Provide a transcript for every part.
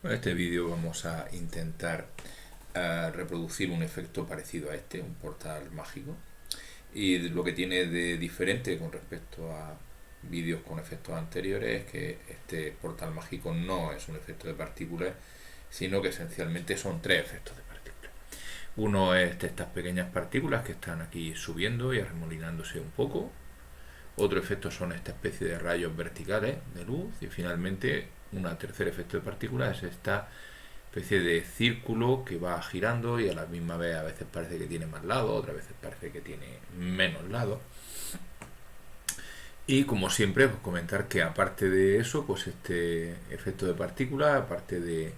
En este vídeo vamos a intentar reproducir un efecto parecido a este, un portal mágico. Y lo que tiene de diferente con respecto a vídeos con efectos anteriores es que este portal mágico no es un efecto de partículas, sino que esencialmente son tres efectos de partículas. Uno es de estas pequeñas partículas que están aquí subiendo y arremolinándose un poco. Otro efecto son esta especie de rayos verticales de luz. Y finalmente, un tercer efecto de partículas es esta especie de círculo que va girando y a la misma vez a veces parece que tiene más lados, otras veces parece que tiene menos lados. Y como siempre, pues comentar que aparte de eso, pues este efecto de partículas, aparte de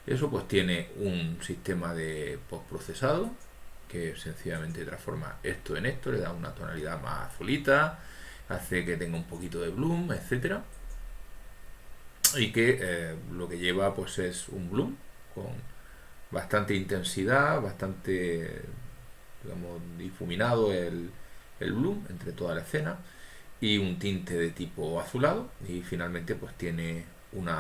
eso, pues tiene un sistema de postprocesado que sencillamente transforma esto en esto, le da una tonalidad más azulita, hace que tenga un poquito de bloom, etcétera, y que lo que lleva pues es un bloom con bastante intensidad, bastante, digamos, difuminado el bloom entre toda la escena, y un tinte de tipo azulado, y finalmente pues tiene un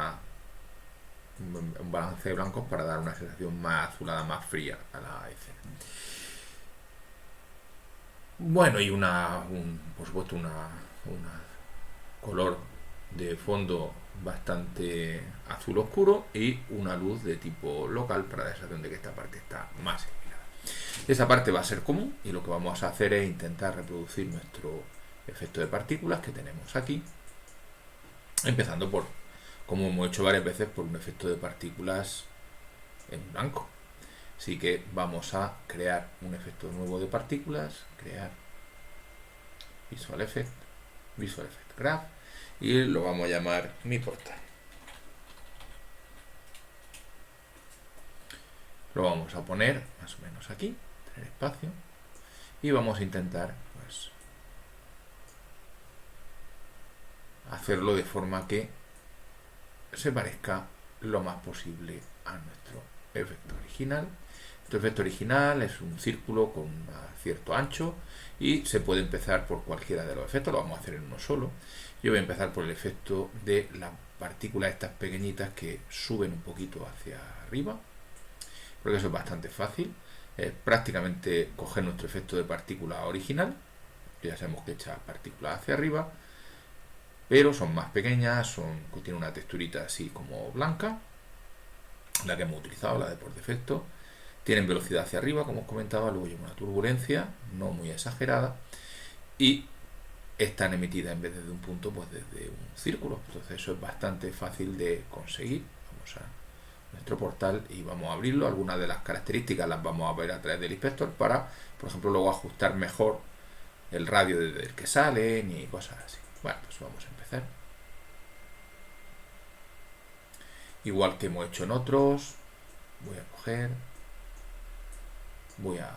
balance de blancos para dar una sensación más azulada, más fría a la escena. Bueno, y por supuesto una color de fondo bastante azul oscuro y una luz de tipo local para la sensación de que esta parte está más iluminada. Esa parte va a ser común y lo que vamos a hacer es intentar reproducir nuestro efecto de partículas que tenemos aquí, empezando por, como hemos hecho varias veces, por un efecto de partículas en blanco. Así que vamos a crear un efecto nuevo de partículas, crear Visual Effect Graph, y lo vamos a llamar mi portal. Lo vamos a poner más o menos aquí, tener espacio, y vamos a intentar pues hacerlo de forma que se parezca lo más posible a nuestro efecto original. Nuestro efecto original es un círculo con un cierto ancho y se puede empezar por cualquiera de los efectos, lo vamos a hacer en uno solo. Yo voy a empezar por el efecto de las partículas estas pequeñitas que suben un poquito hacia arriba, porque eso es bastante fácil. Es prácticamente coger nuestro efecto de partícula original, que ya sabemos que echa partículas hacia arriba, pero son más pequeñas, tienen una texturita así como blanca, la que hemos utilizado, la de por defecto. Tienen velocidad hacia arriba, como os comentaba, luego lleva una turbulencia no muy exagerada y están emitidas en vez de un punto, pues desde un círculo. Entonces eso es bastante fácil de conseguir. Vamos a nuestro portal y vamos a abrirlo. Algunas de las características las vamos a ver a través del inspector para, por ejemplo, luego ajustar mejor el radio desde el que salen y cosas así. Bueno, pues vamos a empezar. Igual que hemos hecho en otros, voy a coger, voy a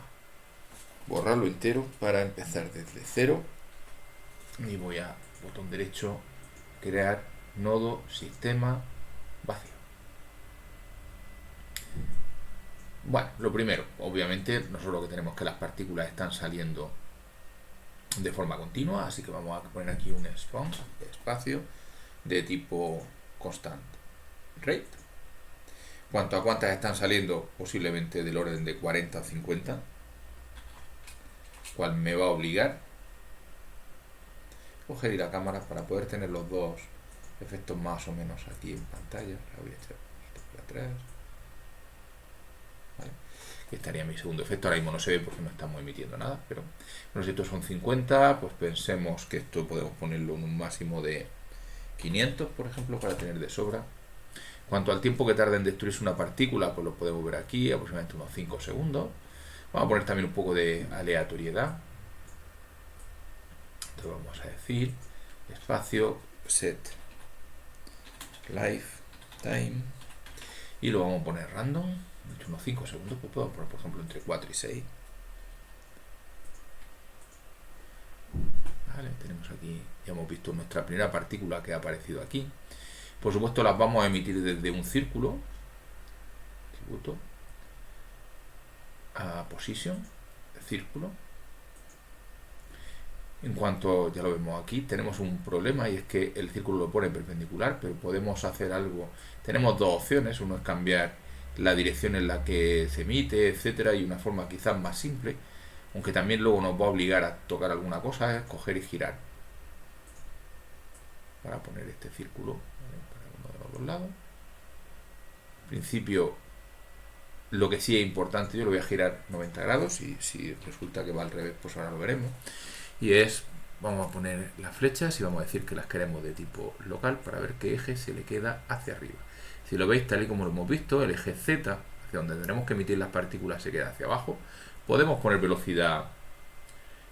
borrarlo entero para empezar desde cero y voy a botón derecho, crear nodo sistema vacío. Bueno, lo primero, obviamente nosotros lo que tenemos es que las partículas están saliendo de forma continua, así que vamos a poner aquí un espacio de tipo constant rate. Cuanto a cuántas están saliendo, posiblemente del orden de 40 o 50, cual me va a obligar a coger la cámara para poder tener los dos efectos más o menos aquí en pantalla. La voy a echar por atrás. ¿Vale? Que estaría mi segundo efecto. Ahora mismo no se ve porque no estamos emitiendo nada, pero bueno, si estos son 50, pues pensemos que esto podemos ponerlo en un máximo de 500, por ejemplo, para tener de sobra. Cuanto al tiempo que tarda en destruirse una partícula, pues lo podemos ver aquí, aproximadamente unos 5 segundos. Vamos a poner también un poco de aleatoriedad. Entonces vamos a decir espacio set lifetime y lo vamos a poner random, unos 5 segundos, pues puedo poner por ejemplo entre 4 y 6. Vale, tenemos aquí, ya hemos visto nuestra primera partícula que ha aparecido aquí. Por supuesto las vamos a emitir desde un círculo, tributo a position, círculo, En cuanto, ya lo vemos aquí, tenemos un problema y es que el círculo lo pone perpendicular, pero podemos hacer algo. Tenemos dos opciones, uno es cambiar la dirección en la que se emite, etcétera, y una forma quizás más simple, aunque también luego nos va a obligar a tocar alguna cosa, es coger y girar para poner este círculo, ¿vale? Para uno de los dos lados. En principio, lo que sí es importante, yo lo voy a girar 90 grados y si resulta que va al revés, pues ahora lo veremos. Y es, vamos a poner las flechas y vamos a decir que las queremos de tipo local para ver qué eje se le queda hacia arriba. Si lo veis tal y como lo hemos visto, el eje Z, hacia donde tendremos que emitir las partículas, se queda hacia abajo. Podemos poner velocidad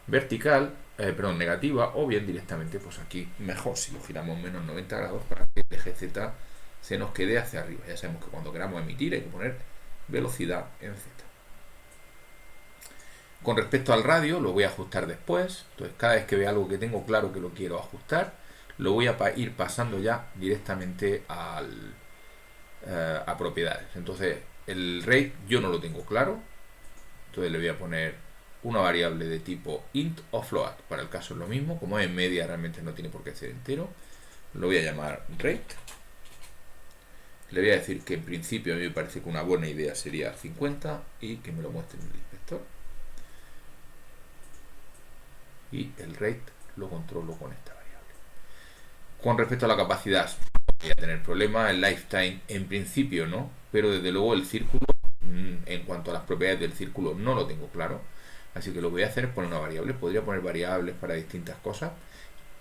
vertical, perdón, negativa, o bien directamente, pues aquí mejor si lo giramos menos 90 grados para que el eje Z se nos quede hacia arriba. Ya sabemos que cuando queramos emitir hay que poner velocidad en Z. Con respecto al radio, lo voy a ajustar después. Entonces, cada vez que vea algo que tengo claro que lo quiero ajustar, lo voy a ir pasando ya directamente a propiedades. Entonces, el rate yo no lo tengo claro. Entonces, le voy a poner una variable de tipo int o float. Para el caso es lo mismo. Como es en media, realmente no tiene por qué ser entero. Lo voy a llamar rate. Le voy a decir que en principio a mí me parece que una buena idea sería 50 y que me lo muestre en el inspector. Y el rate lo controlo con esta variable. Con respecto a la capacidad, no voy a tener problemas. El lifetime en principio no, pero desde luego el círculo, en cuanto a las propiedades del círculo, no lo tengo claro. Así que lo que voy a hacer es poner una variable. Podría poner variables para distintas cosas,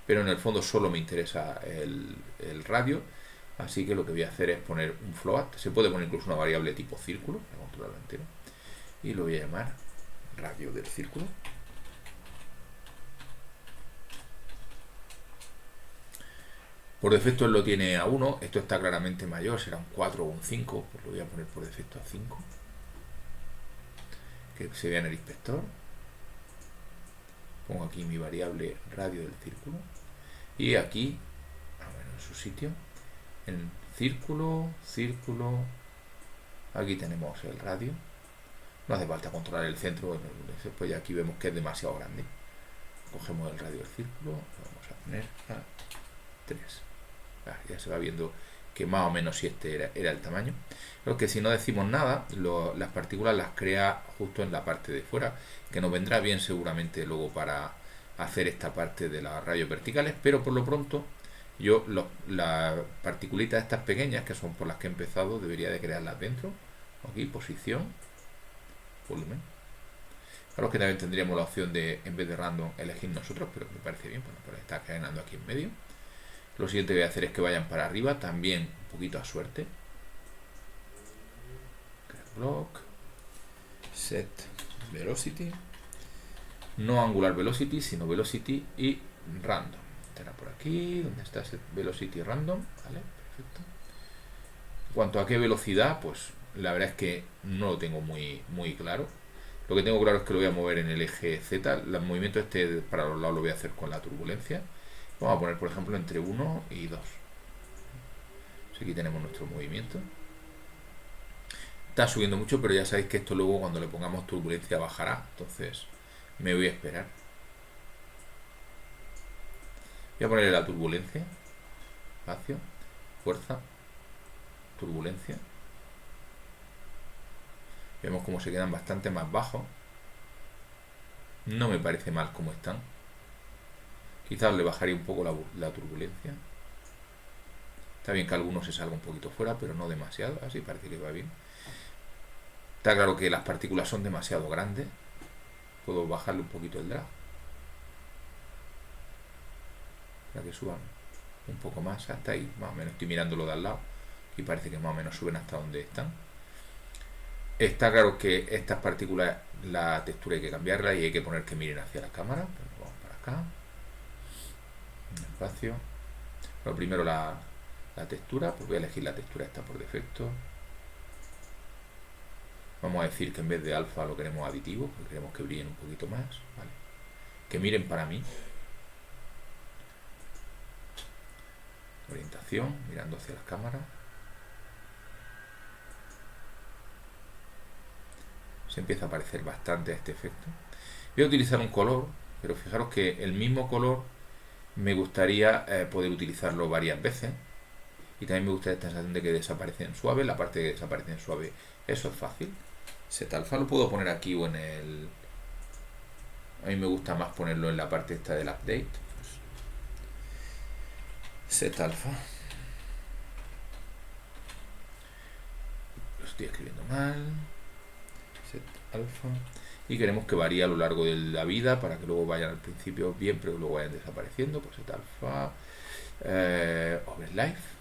pero en el fondo solo me interesa el radio. Así que lo que voy a hacer es poner un float. Se puede poner incluso una variable tipo círculo para controlarlo entero. Y lo voy a llamar radio del círculo. Por defecto él lo tiene a 1, esto está claramente mayor, será un 4 o un 5, pues lo voy a poner por defecto a 5. Que se vea en el inspector. Pongo aquí mi variable radio del círculo. Y aquí, a ver, en su sitio, en círculo, aquí tenemos el radio. No hace falta controlar el centro, pues ya aquí vemos que es demasiado grande. Cogemos el radio del círculo, lo vamos a poner a 3. Ya se va viendo que más o menos si este era el tamaño. Pero que si no decimos nada, las partículas las crea justo en la parte de fuera, que nos vendrá bien seguramente luego para hacer esta parte de las rayos verticales, pero por lo pronto yo las particulitas estas pequeñas, que son por las que he empezado, debería de crearlas dentro. Aquí, posición, volumen. Claro que también tendríamos la opción de, en vez de random, elegir nosotros, pero me parece bien, bueno, pues está caenando aquí en medio. Lo siguiente que voy a hacer es que vayan para arriba, también un poquito a suerte. Block, set velocity, no angular velocity, sino velocity y random. Estará por aquí, donde está set velocity random, ¿vale? Perfecto. En cuanto a qué velocidad, pues la verdad es que no lo tengo muy claro. Lo que tengo claro es que lo voy a mover en el eje Z. El movimiento este para los lados lo voy a hacer con la turbulencia. Vamos a poner, por ejemplo, entre 1 y 2. Aquí tenemos nuestro movimiento. Está subiendo mucho, pero ya sabéis que esto luego cuando le pongamos turbulencia bajará. Entonces me voy a esperar. Voy a ponerle la turbulencia. Espacio. Fuerza. Turbulencia. Vemos cómo se quedan bastante más bajos. No me parece mal como están. Quizás le bajaría un poco la turbulencia. Está bien que algunos se salga un poquito fuera, pero no demasiado. Así parece que va bien. Está claro que las partículas son demasiado grandes. Puedo bajarle un poquito el drag para que suban un poco más hasta ahí. Más o menos estoy mirándolo de al lado. Y parece que más o menos suben hasta donde están. Está claro que estas partículas, la textura hay que cambiarla y hay que poner que miren hacia la cámara. Pues vamos para acá. Un espacio. Pero primero la textura, pues voy a elegir la textura esta por defecto. Vamos a decir que en vez de alfa lo queremos aditivo, porque queremos que brillen un poquito más, ¿vale? Que miren para mí. Orientación, mirando hacia las cámaras. Se empieza a parecer bastante a este efecto. Voy a utilizar un color Pero fijaros que el mismo color me gustaría poder utilizarlo varias veces. Y también me gusta esta sensación de que desaparece en suave. La parte que desaparece en suave, eso es fácil. Set alfa lo puedo poner aquí o en el... A mí me gusta más ponerlo en la parte esta del update. Set alfa. Lo estoy escribiendo mal. Set alfa. Y queremos que varíe a lo largo de la vida para que luego vayan al principio bien, pero luego vayan desapareciendo. Pues set alfa. Overlife.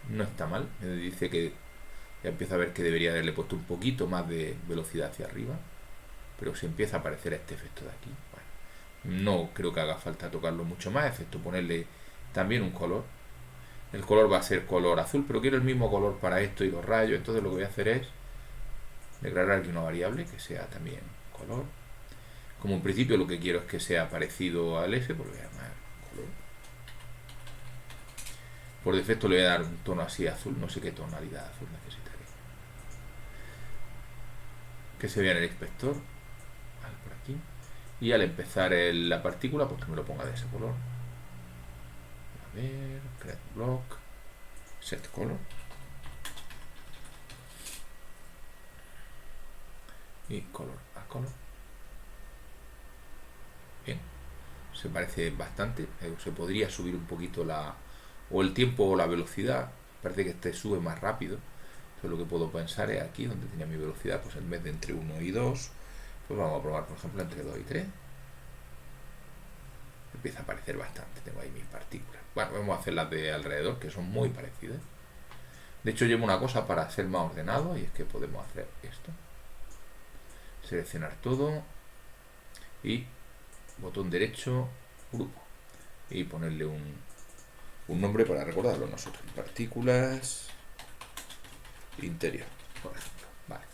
No está mal. Me dice que ya empiezo a ver que debería haberle puesto un poquito más de velocidad hacia arriba. Pero si empieza a aparecer este efecto de aquí. Bueno, no creo que haga falta tocarlo mucho más, excepto ponerle también un color. El color va a ser color azul, pero quiero el mismo color para esto y los rayos. Entonces lo que voy a hacer es declarar aquí una variable que sea también color. Como en principio lo que quiero es que sea parecido al S, pues lo voy a llamar color. Por defecto le voy a dar un tono así azul, no sé qué tonalidad azul necesitaré. Que se vea en el inspector. Vale, por aquí. Y al empezar la partícula, pues que me lo ponga de ese color. A ver, create block, set color. Y color a color. Bien, se parece bastante. Se podría subir un poquito o el tiempo o la velocidad. Parece que este sube más rápido. Entonces lo que puedo pensar es aquí donde tenía mi velocidad, pues en vez de entre 1 y 2, pues vamos a probar por ejemplo entre 2 y 3. Empieza a aparecer bastante. Tengo ahí mis partículas. Bueno, vamos a hacer las de alrededor, que son muy parecidas. De hecho llevo una cosa para ser más ordenado, y es que podemos hacer esto. Seleccionar todo y botón derecho, grupo, y ponerle un nombre para recordarlo nosotros. Partículas interior, por ejemplo. Vale.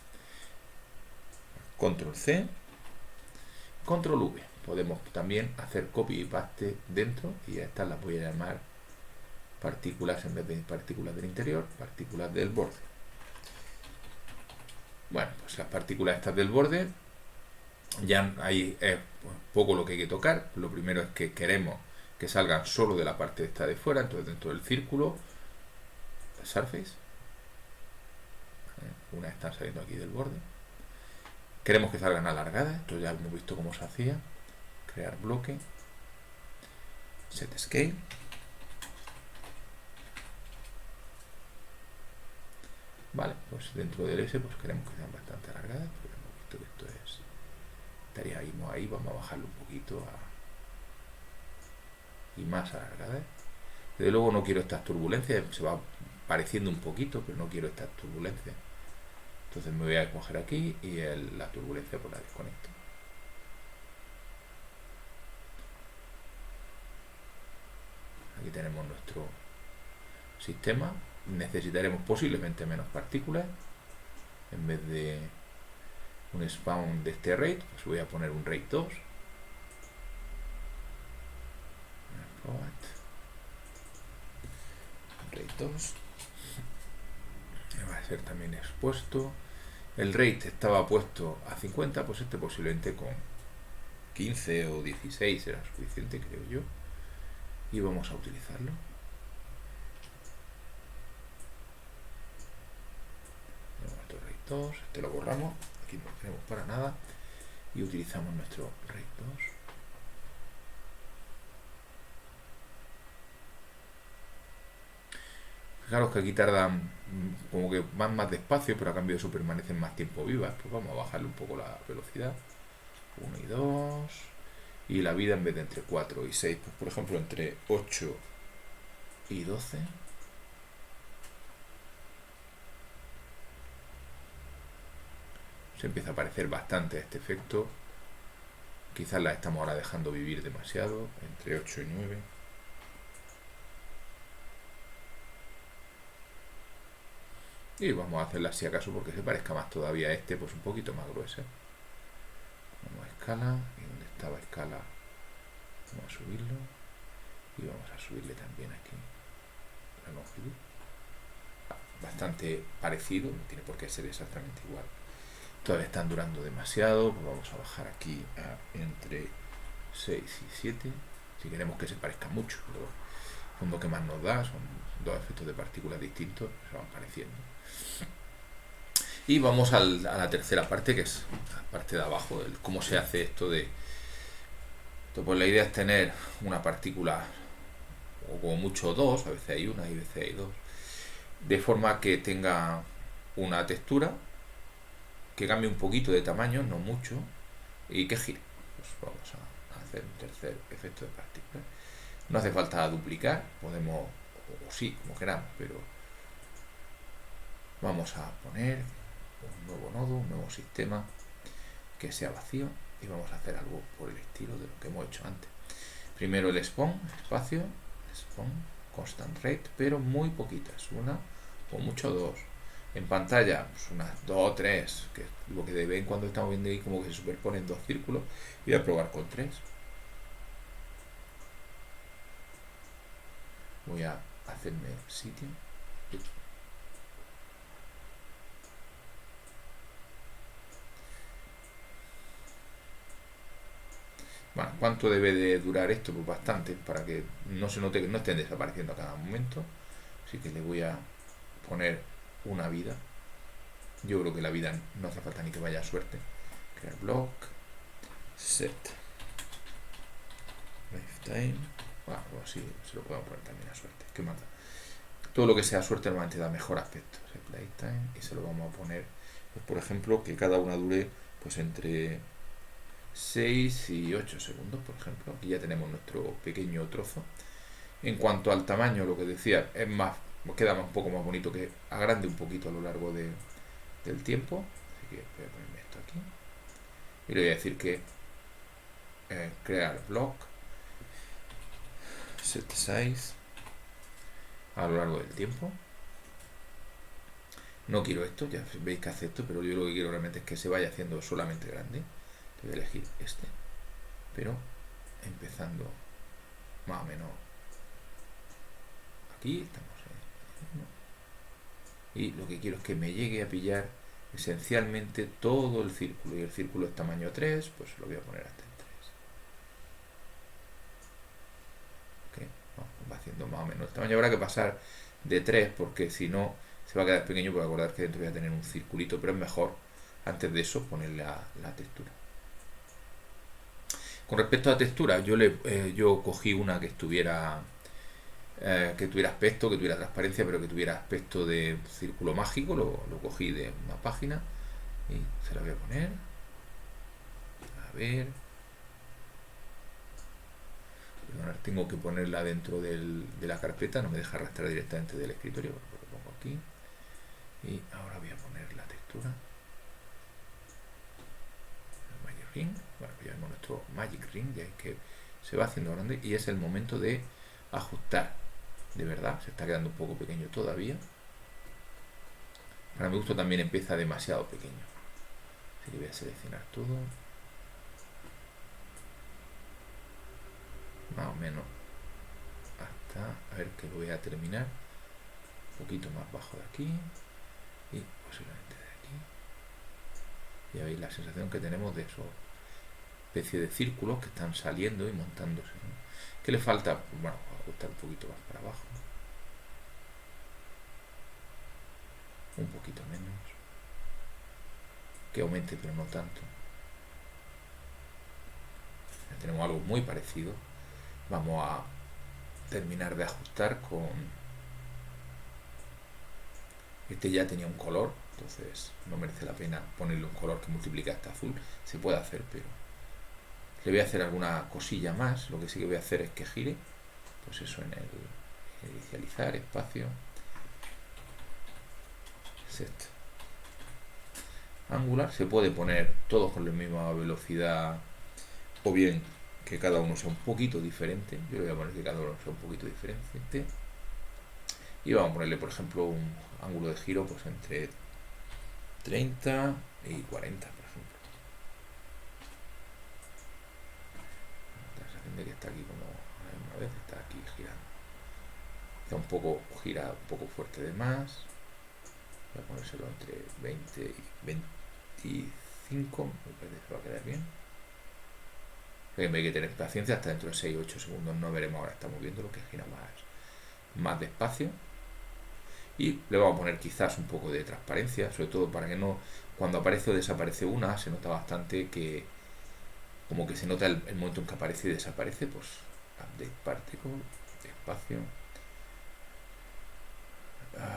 Control C, Control V. Podemos también hacer copy y paste dentro, y a estas las voy a llamar partículas, en vez de partículas del interior, partículas del borde. Bueno, pues las partículas estas del borde, ya ahí es poco lo que hay que tocar. Lo primero es que queremos que salgan solo de la parte esta de fuera, entonces dentro del círculo, surface, una están saliendo aquí del borde. Queremos que salgan alargadas, esto ya hemos visto cómo se hacía. Crear bloque, set scale. Vale, pues dentro del S pues queremos que sean bastante alargadas, porque hemos visto que esto estaríamos ahí, vamos a bajarlo un poquito y más alargadas. Desde luego no quiero estas turbulencias, se va pareciendo un poquito, pero no quiero estas turbulencias. Entonces me voy a coger aquí y la turbulencia pues la desconecto. Aquí tenemos nuestro sistema. Necesitaremos posiblemente menos partículas. En vez de un spawn de este rate, pues voy a poner un rate 2. Rate 2. Va a ser también expuesto. El rate estaba puesto a 50, pues este posiblemente con 15 o 16 era suficiente, creo yo. Y vamos a utilizarlo. Nuestro rate 2, este lo borramos, aquí no lo tenemos para nada, y utilizamos nuestro rate 2. Fijaros que aquí tardan, como que van más despacio, pero a cambio de eso permanecen más tiempo vivas. Pues vamos a bajarle un poco la velocidad. 1 y 2. Y la vida, en vez de entre 4 y 6, pues por ejemplo entre 8 y 12. Se empieza a parecer bastante a este efecto. Quizás la estamos ahora dejando vivir demasiado, entre 8 y 9. Y vamos a hacerla así acaso porque se parezca más todavía a este, pues un poquito más gruesa. Vamos a escala, y donde estaba escala vamos a subirlo, y vamos a subirle también aquí la longitud. Bastante parecido, no tiene por qué ser exactamente igual. todavía están durando demasiado, pues vamos a bajar aquí a entre 6 y 7, si queremos que se parezca mucho. Pero el fondo que más nos da son dos efectos de partículas distintos, se van pareciendo. Y vamos a la tercera parte, que es la parte de abajo, el cómo se hace esto de... Pues la idea es tener una partícula, o como mucho dos, a veces hay una y a veces hay dos, de forma que tenga una textura, que cambie un poquito de tamaño, no mucho, y que gire. Pues vamos a hacer un tercer efecto de partícula. No hace falta duplicar, podemos, o sí, como queramos, pero vamos a poner un nuevo nodo, un nuevo sistema que sea vacío, y vamos a hacer algo por el estilo de lo que hemos hecho antes. Primero el spawn, espacio, spawn, constant rate, pero muy poquitas, una o mucho dos. En pantalla, pues unas 2 o 3, que es lo que de vez en cuando estamos viendo ahí, como que se superponen dos círculos. Voy a probar con 3. Voy a hacerme sitio. Bueno, ¿cuánto debe de durar esto? Pues bastante, para que no se note que no estén desapareciendo a cada momento. Así que le voy a poner una vida. Yo creo que la vida no hace falta ni que vaya a suerte. Crear block, set lifetime. Bueno, así se lo podemos poner también a suerte. ¿Qué mata? Todo lo que sea suerte normalmente da mejor aspecto. Set lifetime, y se lo vamos a poner, pues, por ejemplo, que cada una dure pues entre 6 y 8 segundos, por ejemplo. Aquí ya tenemos nuestro pequeño trozo. En cuanto al tamaño, lo que decía, es más, queda un poco más bonito, que agrande un poquito a lo largo del tiempo. Así que voy a ponerme esto aquí. Y le voy a decir que crear block, set size, a lo largo del tiempo. No quiero esto, ya veis que acepto, pero yo lo que quiero realmente es que se vaya haciendo solamente grande. Voy a elegir este, pero empezando más o menos aquí, estamos en, y lo que quiero es que me llegue a pillar esencialmente todo el círculo, y el círculo es tamaño 3, pues lo voy a poner hasta en 3. ¿Okay? No, va haciendo más o menos el tamaño. Habrá que pasar de 3 porque si no se va a quedar pequeño, porque acordar que dentro voy a tener un circulito, pero es mejor antes de eso ponerle la textura. Con respecto a la textura, yo cogí una que tuviera aspecto, que tuviera transparencia, pero que tuviera aspecto de círculo mágico. Lo cogí de una página y se la voy a poner. A ver. Ahora tengo que ponerla dentro de la carpeta, no me deja arrastrar directamente del escritorio. Lo pongo aquí. Y ahora voy a poner la textura. El Magic Ring. Bueno, ya vemos nuestro Magic Ring, ya es que se va haciendo grande y es el momento de ajustar. De verdad, se está quedando un poco pequeño todavía. Para mi gusto también empieza demasiado pequeño. Así que voy a seleccionar todo. Más o menos hasta, a ver, que lo voy a terminar un poquito más bajo de aquí y posiblemente de aquí. Ya veis la sensación que tenemos de esos especie de círculos que están saliendo y montándose, ¿no? ¿Qué le falta? Pues bueno, ajustar un poquito más para abajo, un poquito menos, que aumente pero no tanto. Ya tenemos algo muy parecido. Vamos a terminar de ajustar con este. Ya tenía un color, entonces no merece la pena ponerle un color que multiplique hasta azul. Se puede hacer, pero le voy a hacer alguna cosilla más. Lo que sí que voy a hacer es que gire, pues eso, en el inicializar, espacio, set angular. Se puede poner todos con la misma velocidad, o bien que cada uno sea un poquito diferente. Yo le voy a poner que cada uno sea un poquito diferente, y vamos a ponerle, por ejemplo, un ángulo de giro pues entre 30 y 40, por ejemplo. La sensación de que está aquí, como una vez está aquí girando, está un poco, gira un poco fuerte de más. Voy a ponérselo entre 20 y 25, me parece que va a quedar bien. Hay que tener paciencia, hasta dentro de 6-8 segundos no veremos. Ahora estamos viendo lo que gira más despacio. Y le vamos a poner quizás un poco de transparencia, sobre todo para que no, cuando aparece o desaparece una, se nota bastante que como que se nota el momento en que aparece y desaparece. Pues update particle, espacio,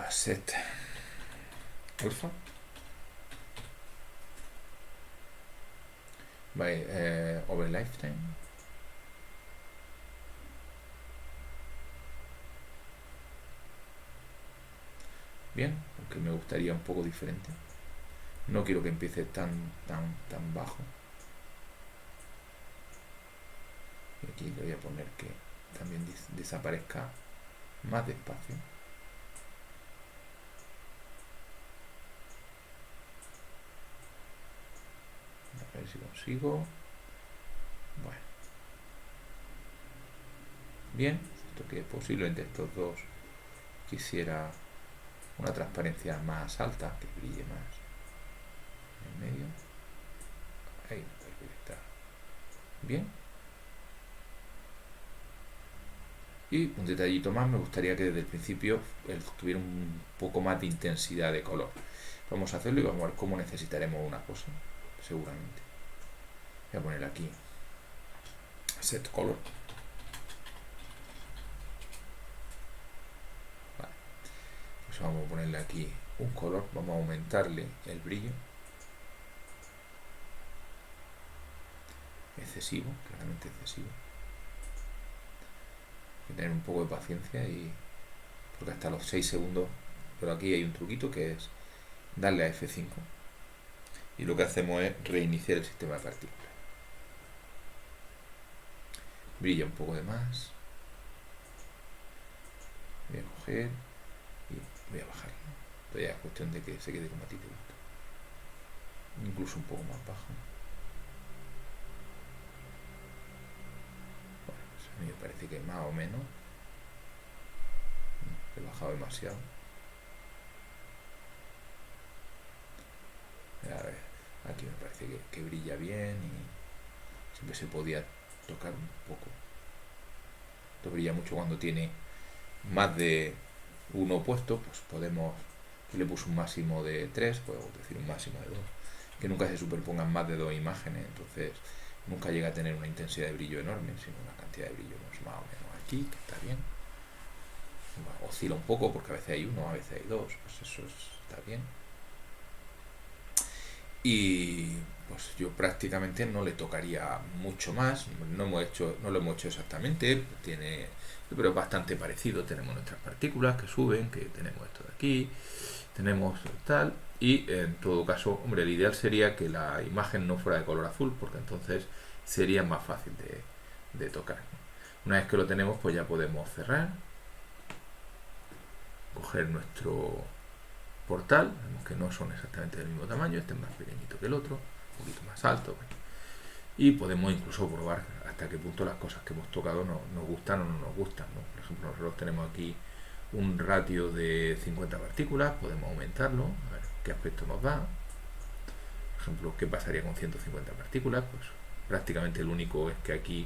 set alpha, by over lifetime. Bien, aunque me gustaría un poco diferente. No quiero que empiece tan bajo. Y aquí le voy a poner que también desaparezca más despacio. A ver si consigo. Bueno. Bien, esto que posiblemente estos dos quisiera una transparencia más alta, que brille más en medio. Ahí está. Bien. Y un detallito más, me gustaría que desde el principio tuviera un poco más de intensidad de color. Vamos a hacerlo y vamos a ver cómo necesitaremos una cosa, seguramente. Voy a poner aquí set color. Vale. Pues vamos a ponerle aquí un color, vamos a aumentarle el brillo. Excesivo, claramente excesivo. Hay que tener un poco de paciencia porque hasta los 6 segundos, pero aquí hay un truquito que es darle a F5 y lo que hacemos es reiniciar el sistema de partículas. Brilla un poco de más. Voy a coger y voy a bajarlo. Entonces ya es cuestión de que se quede como a ti te gusta. Incluso un poco más bajo. Bueno, pues a mí me parece que más o menos he bajado demasiado. A ver, aquí me parece que brilla bien y siempre se podía tocar un poco. Esto brilla mucho cuando tiene más de uno puesto, pues podemos, yo le puse un máximo de 3, podemos decir un máximo de 2, que nunca se superpongan más de 2 imágenes, entonces nunca llega a tener una intensidad de brillo enorme, sino una cantidad de brillo pues, más o menos aquí, que está bien. Bueno, oscila un poco porque a veces hay uno, a veces hay dos, pues eso está bien. Y pues yo prácticamente no le tocaría mucho más, no lo hemos hecho exactamente, pero es bastante parecido. Tenemos nuestras partículas que suben, que tenemos esto de aquí, tenemos tal, y en todo caso, hombre, el ideal sería que la imagen no fuera de color azul, porque entonces sería más fácil de tocar. Una vez que lo tenemos, pues ya podemos cerrar, coger nuestro portal, vemos que no son exactamente del mismo tamaño, este es más pequeñito que el otro, un poquito más alto, y podemos incluso probar hasta qué punto las cosas que hemos tocado nos gustan o no nos gustan, ¿no? Por ejemplo, nosotros tenemos aquí un ratio de 50 partículas, podemos aumentarlo, a ver qué aspecto nos da. Por ejemplo, ¿qué pasaría con 150 partículas? Pues prácticamente el único es que aquí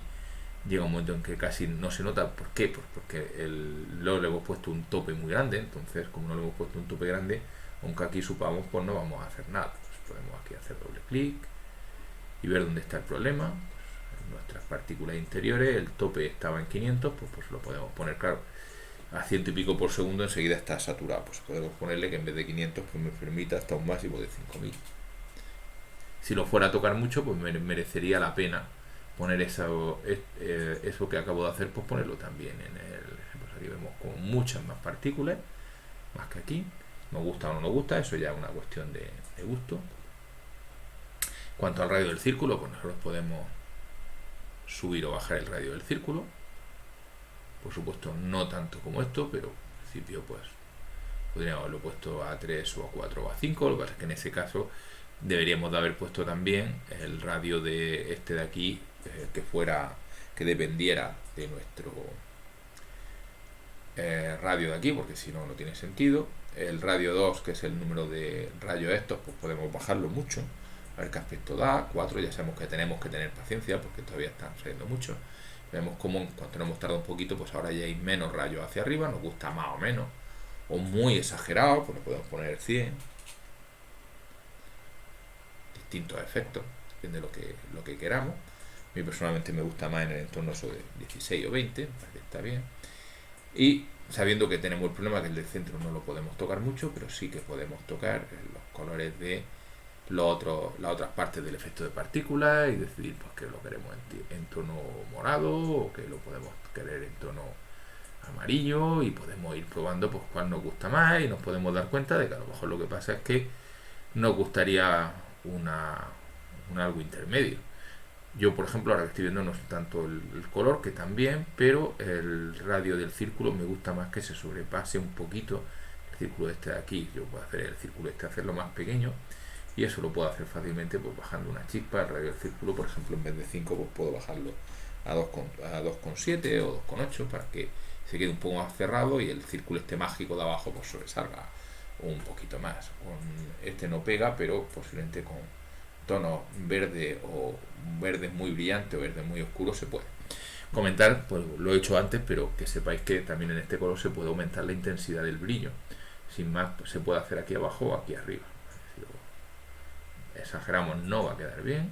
llega un momento en que casi no se nota. ¿Por qué? Pues porque luego le hemos puesto un tope muy grande, entonces como no le hemos puesto un tope grande, aunque aquí supamos, pues no vamos a hacer nada. Pues podemos aquí hacer doble clic y ver dónde está el problema. Pues en nuestras partículas interiores el tope estaba en 500, pues lo podemos poner, claro, a 100 y pico por segundo, enseguida está saturado. Pues podemos ponerle que en vez de 500 pues me permita hasta un máximo de 5000. Si lo fuera a tocar mucho, pues merecería la pena poner eso que acabo de hacer, pues ponerlo también en el. Pues aquí vemos con muchas más partículas, más que aquí. Nos gusta o no nos gusta, eso ya es una cuestión de gusto. Cuanto al radio del círculo, pues nosotros podemos subir o bajar el radio del círculo. Por supuesto, no tanto como esto, pero en principio, pues podríamos haberlo puesto a 3 o a 4 o a 5. Lo que pasa es que en ese caso deberíamos de haber puesto también el radio de este de aquí, que dependiera de nuestro radio de aquí, porque si no, no tiene sentido. El radio 2, que es el número de rayos estos, pues podemos bajarlo mucho, a ver qué aspecto da. 4 ya sabemos que tenemos que tener paciencia porque todavía están saliendo mucho. Vemos cómo en cuanto nos hemos tardado un poquito, pues ahora ya hay menos rayos hacia arriba, nos gusta más o menos, o muy exagerado, pues le podemos poner 100. Distintos efectos, depende de lo que queramos. A mí personalmente me gusta más en el entorno de 16 o 20, me parece que está bien. Y sabiendo que tenemos el problema que el del centro no lo podemos tocar mucho, pero sí que podemos tocar los colores de las otras partes del efecto de partículas y decidir pues, que lo queremos en tono morado o que lo podemos querer en tono amarillo, y podemos ir probando pues cuál nos gusta más, y nos podemos dar cuenta de que a lo mejor lo que pasa es que nos gustaría un algo intermedio. Yo, por ejemplo, ahora que estoy viendo no es tanto el color, que también, pero el radio del círculo me gusta más que se sobrepase un poquito el círculo este de aquí. Yo puedo hacer el círculo este, hacerlo más pequeño, y eso lo puedo hacer fácilmente pues bajando una chispa. El radio del círculo, por ejemplo, en vez de 5 pues puedo bajarlo a 2,7 o 2,8 para que se quede un poco más cerrado y el círculo este mágico de abajo pues sobresalga un poquito más. Este no pega, pero posiblemente con tonos verde o verde muy brillante o verde muy oscuro se puede. Comentar, pues lo he hecho antes, pero que sepáis que también en este color se puede aumentar la intensidad del brillo. Sin más, pues se puede hacer aquí abajo o aquí arriba. Si exageramos no va a quedar bien.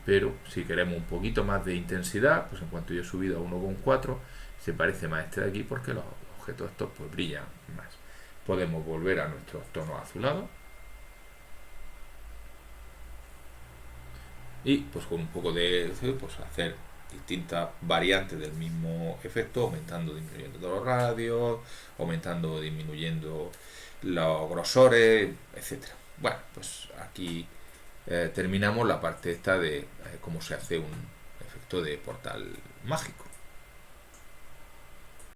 Pero si queremos un poquito más de intensidad, pues en cuanto yo he subido a 1,4 se parece más a este de aquí porque los objetos estos pues brillan más. Podemos volver a nuestros tonos azulados y pues con un poco de pues hacer distintas variantes del mismo efecto, aumentando, disminuyendo todos los radios, aumentando, disminuyendo los grosores, etcétera. Bueno, pues aquí terminamos la parte esta de cómo se hace un efecto de portal mágico.